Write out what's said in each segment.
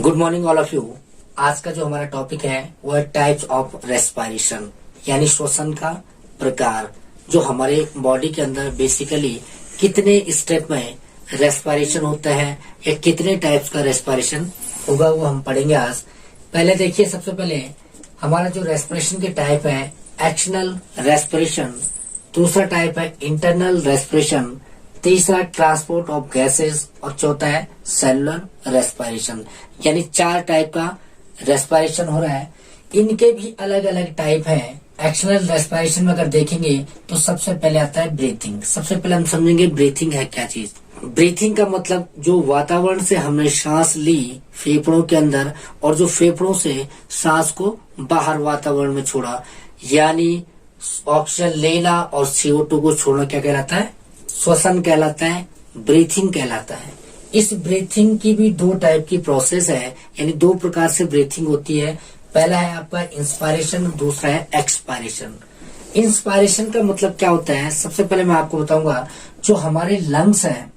Good morning all of you. आज का जो हमारा टॉपिक है वो है टाइप्स ऑफ रेस्पिरेशन, यानी श्वसन का प्रकार। जो हमारे बॉडी के अंदर बेसिकली कितने स्टेप में रेस्पिरेशन होता है या कितने टाइप्स का रेस्पिरेशन होगा वो हम पढ़ेंगे आज। पहले देखिए, सबसे पहले हमारा जो रेस्पिरेशन के टाइप है एक्सटर्नल रेस्पिरेशन, दूसरा टाइप है इंटरनल रेस्पिरेशन, तीसरा ट्रांसपोर्ट ऑफ गैसेस और चौथा है सेलुलर रेस्पिरेशन। यानी 4 टाइप का रेस्पिरेशन हो रहा है। इनके भी अलग अलग टाइप हैं। एक्सटर्नल रेस्पिरेशन में अगर देखेंगे तो सबसे पहले आता है ब्रीथिंग। सबसे पहले हम समझेंगे ब्रीथिंग है क्या चीज। ब्रीथिंग का मतलब जो वातावरण से हमने सांस ली फेफड़ों के अंदर और जो फेफड़ों से सांस को बाहर वातावरण में छोड़ा, यानी ऑक्सीजन लेना और CO2 को छोड़ना क्या कहलाता है? श्वसन कहलाता है, ब्रीथिंग कहलाता है। इस ब्रीथिंग की भी 2 टाइप की प्रोसेस है, यानी 2 प्रकार से ब्रीथिंग होती है। पहला है आपका इंस्पायरेशन, दूसरा है एक्सपायरेशन। इंस्पायरेशन का मतलब क्या होता है? सबसे पहले मैं आपको बताऊंगा, जो हमारे लंग्स हैं,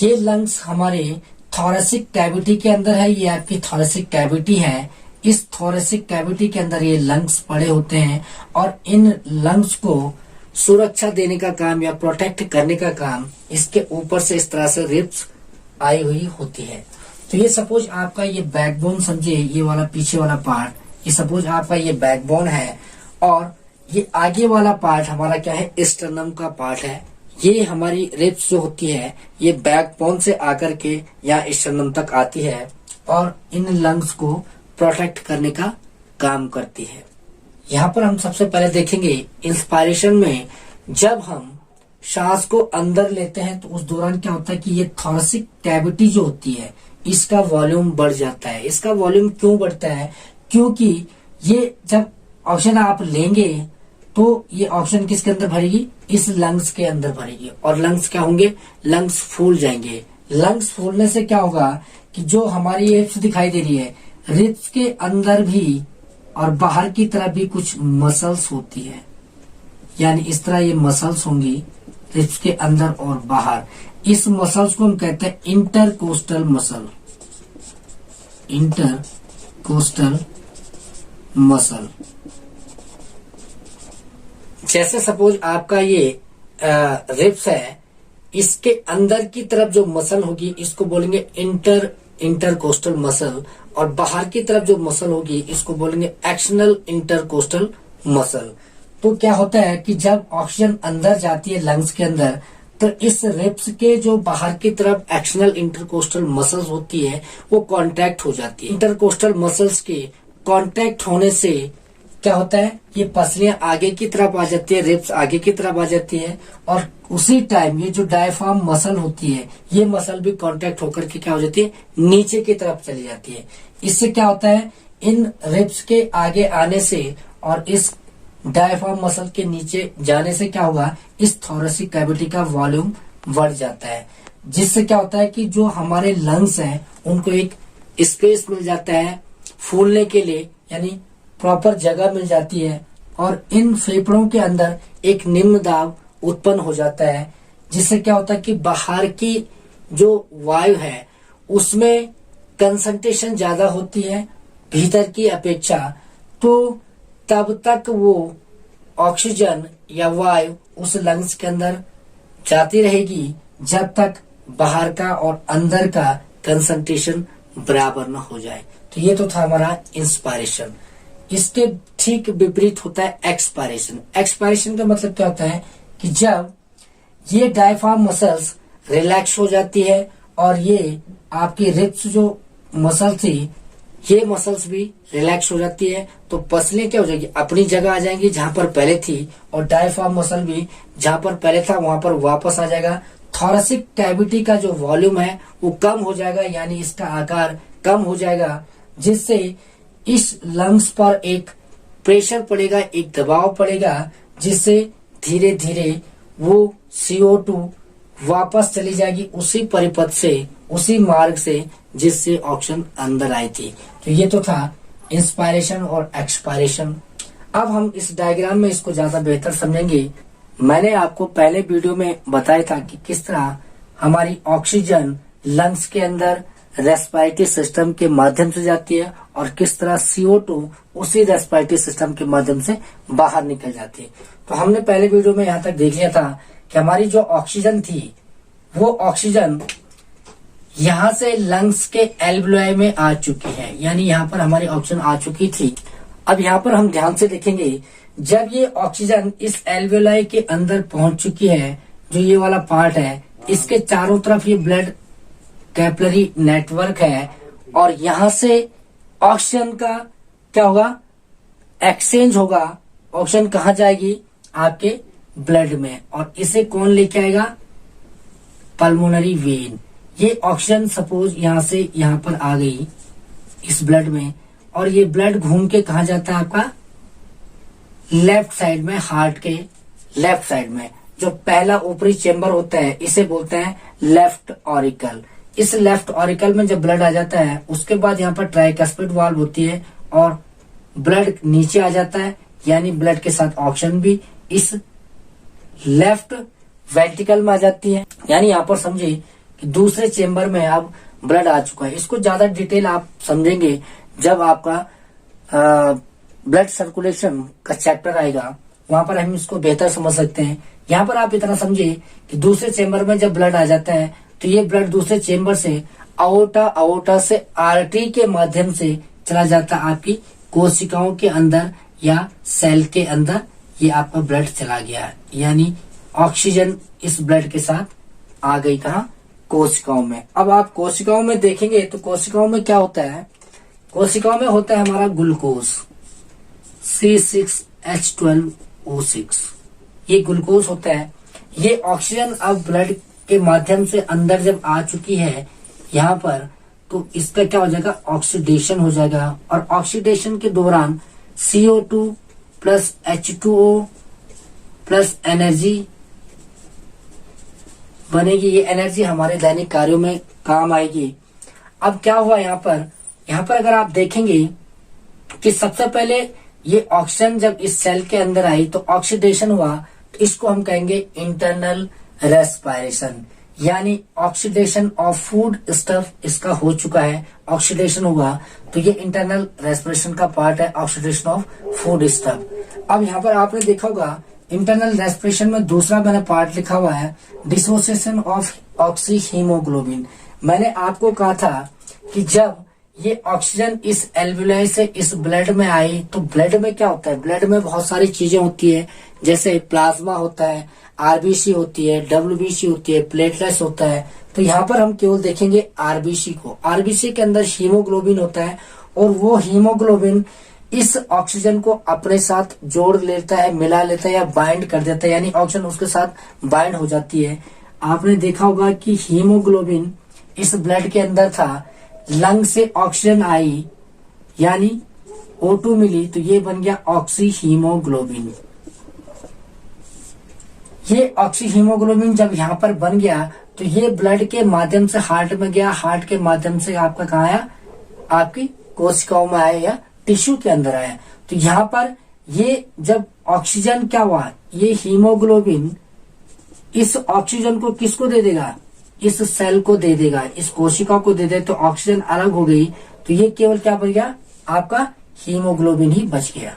ये लंग्स हमारे थोरेसिक कैविटी के अंदर है। ये आपकी थोरेसिक कैविटी है। इस थोरेसिक कैविटी के अंदर ये लंग्स पड़े होते हैं और इन लंग्स को सुरक्षा देने का काम या प्रोटेक्ट करने का काम इसके ऊपर से इस तरह से रिब्स आई हुई होती है। तो ये सपोज आपका ये बैकबोन समझिए, ये वाला पीछे वाला पार्ट, ये सपोज आपका ये बैकबोन है और ये आगे वाला पार्ट हमारा क्या है? स्टर्नम का पार्ट है। ये हमारी रिब्स जो होती है ये बैकबोन से आकर के यहाँ स्टर्नम तक आती है और इन लंग्स को प्रोटेक्ट करने का काम करती है। यहाँ पर हम सबसे पहले देखेंगे इंस्पायरेशन में जब हम सांस को अंदर लेते हैं तो उस दौरान क्या होता है कि ये थोरेसिक कैविटी जो होती है इसका वॉल्यूम बढ़ जाता है। इसका वॉल्यूम क्यों बढ़ता है? क्योंकि ये जब ऑक्सीजन आप लेंगे तो ये ऑक्सीजन किसके अंदर भरेगी? इस लंग्स के अंदर भरेगी और लंग्स क्या होंगे? लंग्स फूल जाएंगे। लंग्स फूलने से क्या होगा कि जो हमारी रिब्स दिखाई दे रही है, रिब्स के अंदर भी और बाहर की तरफ भी कुछ मसल्स होती है, यानी इस तरह ये मसल्स होंगी रिब्स के अंदर और बाहर। इस मसल्स को हम कहते हैं इंटरकोस्टल मसल। Intercostal muscle. जैसे सपोज आपका ये रिब्स है, इसके अंदर की तरफ जो मसल होगी इसको बोलेंगे इंटरकोस्टल मसल और बाहर की तरफ जो मसल होगी इसको बोलेंगे एक्सटर्नल इंटरकोस्टल मसल। तो क्या होता है कि जब ऑक्सीजन अंदर जाती है लंग्स के अंदर तो इस रिब्स के जो बाहर की तरफ एक्सटर्नल इंटरकोस्टल मसल्स होती है वो कॉन्ट्रैक्ट हो जाती है। इंटरकोस्टल मसल्स के कॉन्ट्रैक्ट होने से क्या होता है? ये पसलियां आगे की तरफ आ जाती है, रिब्स आगे की तरफ आ जाती है और उसी टाइम ये जो डायफ्राम मसल होती है ये मसल भी कॉन्ट्रैक्ट होकर के क्या हो जाती है? नीचे की तरफ चली जाती है। इससे क्या होता है? इन रिब्स के आगे आने से और इस डायफ्राम मसल के नीचे जाने से क्या होगा? इस थोरेसिक कैविटी का वॉल्यूम बढ़ जाता है, जिससे क्या होता है कि जो हमारे लंग्स हैं उनको एक स्पेस मिल जाता है फूलने के लिए, यानी प्रॉपर जगह मिल जाती है और इन फेफड़ों के अंदर एक निम्न दाब उत्पन्न हो जाता है, जिससे क्या होता है कि बाहर की जो वायु है उसमें कंसंट्रेशन ज्यादा होती है भीतर की अपेक्षा। तो तब तक वो ऑक्सीजन या वायु उस लंग्स के अंदर जाती रहेगी जब तक बाहर का और अंदर का कंसंट्रेशन बराबर न हो जाए। तो ये तो था हमारा इंस्पायरेशन। इसके ठीक विपरीत होता है एक्सपायरेशन। एक्सपायरेशन का मतलब क्या होता है कि जब ये डायफ्राम मसल्स रिलैक्स हो जाती है और ये आपकी रिब्स जो मसल थी ये मसल्स भी रिलैक्स हो जाती है, तो पसलियां क्या हो जाएगी? अपनी जगह आ जाएंगी जहां पर पहले थी और डायफ्राम मसल भी जहां पर पहले था वहां पर वापस आ जाएगा। थोरेसिक कैविटी का जो वॉल्यूम है वो कम हो जाएगा, यानी इसका आकार कम हो जाएगा, जिससे इस लंग्स पर एक प्रेशर पड़ेगा, एक दबाव पड़ेगा, जिससे धीरे धीरे वो CO2 वापस चली जाएगी उसी परिपथ से, उसी मार्ग से जिससे ऑक्सीजन अंदर आई थी। तो ये तो था इंस्पायरेशन और एक्सपायरेशन। अब हम इस डायग्राम में इसको ज्यादा बेहतर समझेंगे। मैंने आपको पहले वीडियो में बताया था कि किस तरह हमारी ऑक्सीजन लंग्स के अंदर रेस्पिरेटरी सिस्टम के माध्यम से जाती है और किस तरह CO2 उसी रेस्पिरेटरी सिस्टम के माध्यम से बाहर निकल जाती है। तो हमने पहले वीडियो में यहाँ तक देख लिया था कि हमारी जो ऑक्सीजन थी वो ऑक्सीजन यहाँ से लंग्स के एल्वियोलाई में आ चुकी है, यानी यहाँ पर हमारी ऑक्सीजन आ चुकी थी। अब यहाँ पर हम ध्यान से देखेंगे, जब ये ऑक्सीजन इस एल्वियोलाई के अंदर पहुंच चुकी है, जो ये वाला पार्ट है, इसके चारों तरफ ये ब्लड कैपिलरी नेटवर्क है और यहाँ से ऑक्सीजन का क्या होगा, एक्सचेंज होगा। ऑक्सीजन कहाँ जाएगी, आपके ब्लड में, और इसे कौन लेके आएगा, पल्मोनरी वेन। ये ऑक्सीजन सपोज यहाँ से यहाँ पर आ गई इस ब्लड में, और ये ब्लड घूम के कहा जाता है आपका लेफ्ट साइड में, हार्ट के लेफ्ट साइड में। जो पहला ऊपरी चेंबर होता है इसे बोलते हैं लेफ्ट ऑरिकल। इस लेफ्ट ऑरिकल में जब ब्लड आ जाता है, उसके बाद यहाँ पर ट्राइकस्पिड वाल्व होती है और ब्लड नीचे आ जाता है, यानी ब्लड के साथ ऑक्सीजन भी इस लेफ्ट वेंट्रिकल में आ जाती है। यानी यहाँ पर समझे कि दूसरे चेंबर में अब ब्लड आ चुका है। इसको ज्यादा डिटेल आप समझेंगे जब आपका ब्लड सर्कुलेशन का चैप्टर आएगा, वहां पर हम इसको बेहतर समझ सकते हैं। यहाँ पर आप इतना समझे कि दूसरे चेंबर में जब ब्लड आ जाता है तो ये ब्लड दूसरे चेंबर से अओर्टा से आर्टरी के माध्यम से चला जाता है आपकी कोशिकाओं के अंदर या सेल के अंदर। ये आपका ब्लड चला गया है, यानी ऑक्सीजन इस ब्लड के साथ आ गई कहा, कोशिकाओं में। अब आप कोशिकाओं में देखेंगे तो कोशिकाओं में क्या होता है, कोशिकाओं में होता है हमारा ग्लूकोज C6H12O6। ये ग्लूकोज होता है। ये ऑक्सीजन अब ब्लड के माध्यम से अंदर जब आ चुकी है यहाँ पर, तो इसका क्या हो जाएगा, ऑक्सीडेशन हो जाएगा। और ऑक्सीडेशन के दौरान CO2 plus H2O plus energy बनेगी। ये एनर्जी हमारे दैनिक कार्यों में काम आएगी। अब क्या हुआ यहाँ पर अगर आप देखेंगे कि सबसे पहले ये ऑक्सीजन जब इस सेल के अंदर आई तो ऑक्सीडेशन हुआ, तो इसको हम कहेंगे इंटरनल रेस्पिरेशन, यानी ऑक्सीडेशन ऑफ फूड स्टफ इसका हो चुका है। ऑक्सीडेशन हुआ तो ये इंटरनल रेस्पिरेशन का पार्ट है, ऑक्सीडेशन ऑफ फूड स्टफ। अब यहाँ पर आपने देखा होगा इंटरनल रेस्पिरेशन में दूसरा मैंने पार्ट लिखा हुआ है डिसोसिएशन ऑफ ऑक्सी हीमोग्लोबिन। मैंने आपको कहा था कि जब ये ऑक्सीजन इस एल्वियोलाई से इस ब्लड में आई तो ब्लड में क्या होता है, ब्लड में बहुत सारी चीजें होती है, जैसे प्लाज्मा होता है, आरबीसी होती है, डब्ल्यूबीसी होती है, प्लेटलेट्स होता है। तो यहाँ पर हम केवल देखेंगे आरबीसी को। आरबीसी के अंदर हीमोग्लोबिन होता है और वो हीमोग्लोबिन इस ऑक्सीजन को अपने साथ जोड़ लेता है, मिला लेता है या बाइंड कर देता है, यानी ऑक्सीजन उसके साथ बाइंड हो जाती है। आपने देखा होगा कि हीमोग्लोबिन इस ब्लड के अंदर था, लंग से ऑक्सीजन आई यानी O2 मिली तो ये बन गया ऑक्सी हीमोग्लोबिन। ये ऑक्सी हीमोग्लोबिन जब यहाँ पर बन गया तो ये ब्लड के माध्यम से हार्ट में गया, हार्ट के माध्यम से आपका कहाँ आया, आपकी कोशिकाओं में आया या टिश्यू के अंदर आया। तो यहाँ पर ये जब ऑक्सीजन क्या हुआ, ये हीमोग्लोबिन इस ऑक्सीजन को किसको दे देगा, इस सेल को दे देगा, इस कोशिका को दे दे, तो ऑक्सीजन अलग हो गई तो ये केवल क्या बच गया, आपका हीमोग्लोबिन ही बच गया।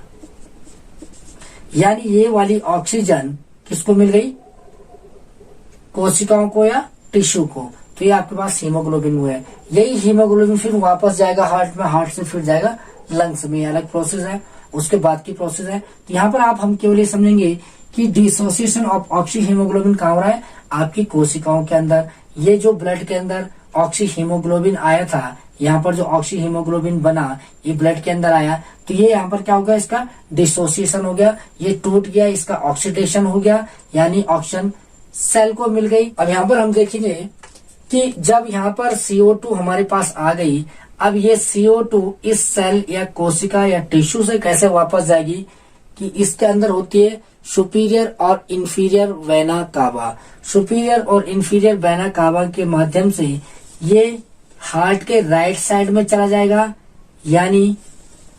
यानी ये वाली ऑक्सीजन किसको मिल गई, कोशिकाओं को या टिश्यू को, तो ये आपके पास हीमोग्लोबिन हुआ है। यही हीमोग्लोबिन फिर वापस जाएगा हार्ट में, हार्ट से फिर जाएगा लंग्स में, अलग प्रोसेस है, उसके बाद की प्रोसेस है। तो यहाँ पर आप हम केवल ये समझेंगे कि डिसोसिएशन ऑफ ऑक्सी हीमोग्लोबिन कहाँ हो रहा है, आपकी कोशिकाओं के अंदर। ये जो ब्लड के अंदर ऑक्सी हीमोग्लोबिन आया था, यहाँ पर जो ऑक्सी हीमोग्लोबिन बना ये ब्लड के अंदर आया, तो ये यहाँ पर क्या हो गया, इसका डिसोसिएशन हो गया, ये टूट गया, इसका ऑक्सीडेशन हो गया, यानी ऑक्सीजन सेल को मिल गई। अब यहाँ पर हम देखेंगे कि जब यहाँ पर CO2 हमारे पास आ गई, अब ये CO2 इस सेल या कोशिका या टिश्यू से कैसे वापस जाएगी कि इसके अंदर होती है सुपीरियर और इंफीरियर वेना कावा। सुपीरियर और इंफीरियर वेना कावा के माध्यम से ये हार्ट के राइट साइड में चला जाएगा, यानी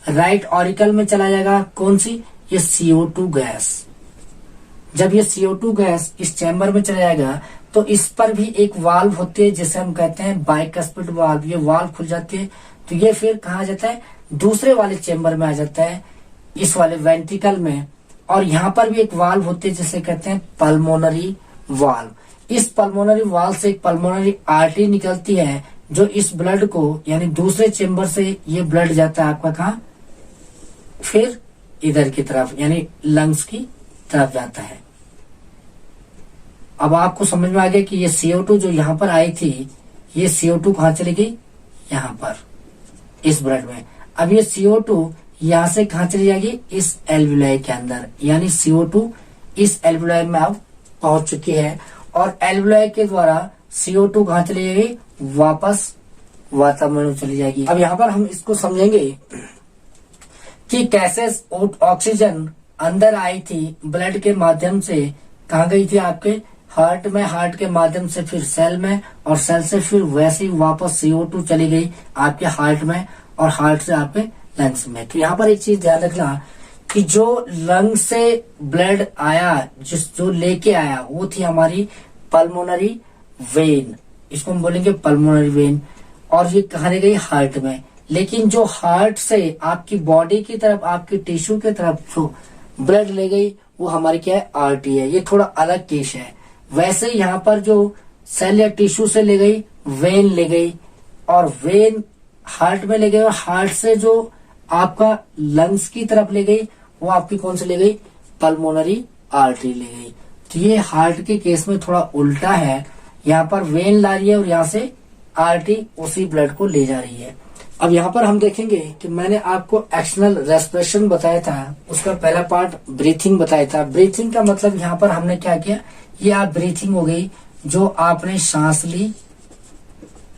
राइट ऑरिकल में चला जाएगा। कौन सी, ये CO2 गैस। जब ये CO2 गैस इस चैम्बर में चला जाएगा तो इस पर भी एक वाल्व होती है जिसे हम कहते हैं बाइकस्पिड वाल्व। ये वाल्व खुल जाती है तो ये फिर कहा जाता है दूसरे वाले चेम्बर में आ जाता है, इस वाले वेंट्रिकल में। और यहाँ पर भी एक वाल्व होती है जिसे कहते हैं पल्मोनरी वाल्व। इस पल्मोनरी वाल्व से एक पल्मोनरी आर्टरी निकलती है जो इस ब्लड को, यानी दूसरे चेम्बर से ये ब्लड जाता है आपका कहा, फिर इधर की तरफ यानी लंग्स की तरफ जाता है। अब आपको समझ में आ गया कि ये CO2 जो यहाँ पर आई थी, ये CO2 कहाँ चली गई, यहाँ पर इस ब्लड में। अब ये CO2 यहाँ से कहाँ चली जाएगी, इस एल्वुलाई के अंदर, यानी CO2 इस एल्वुलाई में अब पहुंच चुकी है और एल्वुलाई के द्वारा CO2 कहाँ चली जाएगी, वापस वातावरण में चली जाएगी। अब यहाँ पर हम इसको समझेंगे कि कैसे ऑक्सीजन अंदर आई थी ब्लड के माध्यम से, कहाँ गई थी, आपके हार्ट में, हार्ट के माध्यम से फिर सेल में, और सेल से फिर वैसे ही वापस CO2 चली गई आपके हार्ट में, और हार्ट से आपके लंग्स में। तो यहाँ पर एक चीज ध्यान रखना कि जो लंग से ब्लड आया, जो लेके आया, वो थी हमारी पल्मोनरी वेन, इसको हम बोलेंगे पल्मोनरी वेन, और ये कहाँ ले गई, हार्ट में। लेकिन जो हार्ट से आपकी बॉडी की तरफ, आपकी टिश्यू की तरफ जो ब्लड ले गई, वो हमारी क्या है, आर्टरी है। ये थोड़ा अलग केस है। वैसे यहाँ पर जो सेल या टिश्यू से ले गई, वेन ले गई, और वेन हार्ट में ले गई, और हार्ट से जो आपका लंग्स की तरफ ले गई, वो आपकी कौन सी ले गई, पल्मोनरी आर्टरी ले गई। तो ये हार्ट के केस में थोड़ा उल्टा है, यहाँ पर वेन ला रही है और यहाँ से आर्टरी उसी ब्लड को ले जा रही है। अब यहाँ पर हम देखेंगे कि मैंने आपको एक्सटर्नल रेस्पिरेशन बताया था, उसका पहला पार्ट ब्रीथिंग बताया था। ब्रीथिंग का मतलब यहाँ पर हमने क्या किया, ये आप ब्रीथिंग हो गई, जो आपने सांस ली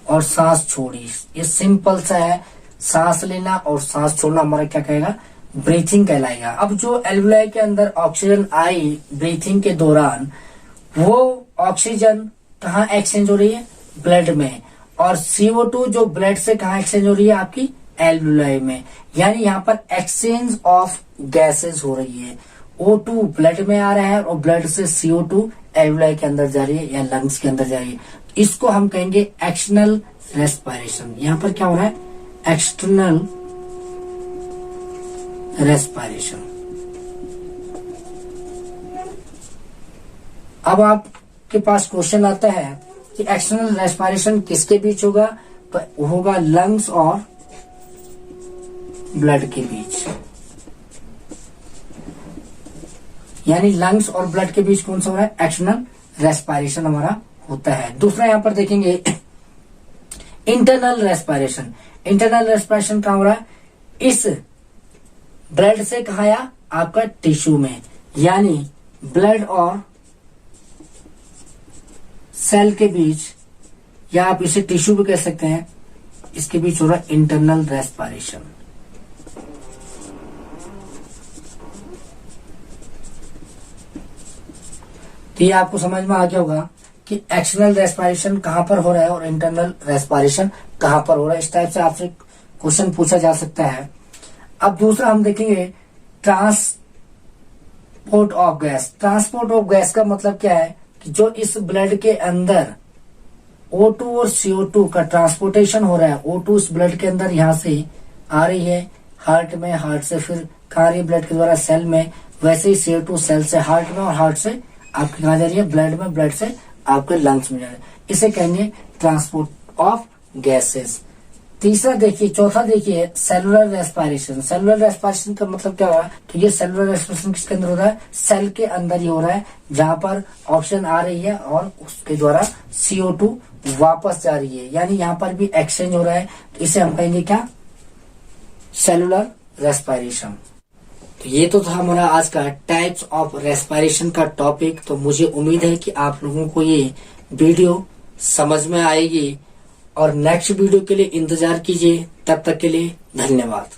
और सांस छोड़ी, ये सिंपल सा है। सांस लेना और सांस छोड़ना हमारा क्या कहेगा, ब्रीथिंग कहलाएगा। अब जो एल्वुलाई के अंदर ऑक्सीजन आई ब्रीथिंग के दौरान, वो ऑक्सीजन कहाँ एक्सचेंज हो रही है, ब्लड में, और CO2 जो ब्लड से कहाँ एक्सचेंज हो रही है, आपकी एल्वुलाई में। यानी यहाँ पर एक्सचेंज ऑफ गैसेस हो रही है। O2 ब्लड में आ रहा है और ब्लड से CO2 एल्वुलाई के अंदर जा रही है या लंग्स के अंदर जा रही है। इसको हम कहेंगे एक्सटर्नल रेस्पिरेशन। यहाँ पर क्या हो रहा है, एक्सटर्नल रेस्पिरेशन। अब आपके पास क्वेश्चन आता है कि एक्सटर्नल रेस्पिरेशन किसके बीच होगा, तो होगा लंग्स और ब्लड के बीच। यानी लंग्स और ब्लड के बीच कौन सा हो रहा है, एक्सटर्नल रेस्पिरेशन हमारा होता है। दूसरा यहां पर देखेंगे इंटरनल रेस्पिरेशन। इंटरनल रेस्पिरेशन कहां हो रहा है, इस ब्लड से कहा आया, आपका टिश्यू में, यानी ब्लड और सेल के बीच, या आप इसे टिश्यू भी कह सकते हैं, इसके बीच हो रहा है इंटरनल रेस्पिरेशन। तो ये आपको समझ में आ गया होगा कि एक्सटर्नल रेस्पिरेशन कहां पर हो रहा है और इंटरनल रेस्पिरेशन कहां पर हो रहा है। इस टाइप से आपसे क्वेश्चन पूछा जा सकता है। अब दूसरा हम देखेंगे transport of gas. Transport of gas का मतलब क्या है कि जो इस ब्लड के अंदर O2 और CO2 का ट्रांसपोर्टेशन हो रहा है। O2 इस ब्लड के अंदर यहां से आ रही है हार्ट में, हार्ट से फिर कहाँ आ रही है, ब्लड के द्वारा सेल में। वैसे ही CO2 सेल से हार्ट में और हार्ट से आपके कहा जा रही है, ब्लड में, ब्लड से आपके लंग्स में जा रही है। इसे कहेंगे ट्रांसपोर्ट ऑफ गैसेस। तीसरा देखिए, चौथा देखिए सेलुलर रेस्पिरेशन। सेलुलर रेस्पिरेशन का मतलब क्या हो रहा है, तो ये सेलुलर रेस्पिरेशन किसके अंदर हो रहा है, सेल के अंदर ही हो रहा है, जहां पर ऑक्सीजन आ रही है और उसके द्वारा CO2 वापस जा रही है। यानी यहाँ पर भी एक्सचेंज हो रहा है, तो इसे हम कहेंगे क्या, सेलुलर रेस्पिरेशन। तो ये तो था हमारा आज का टाइप्स ऑफ रेस्पिरेशन का टॉपिक। तो मुझे उम्मीद है कि आप लोगों को ये वीडियो समझ में आएगी, और नेक्स्ट वीडियो के लिए इंतजार कीजिए। तब तक के लिए धन्यवाद।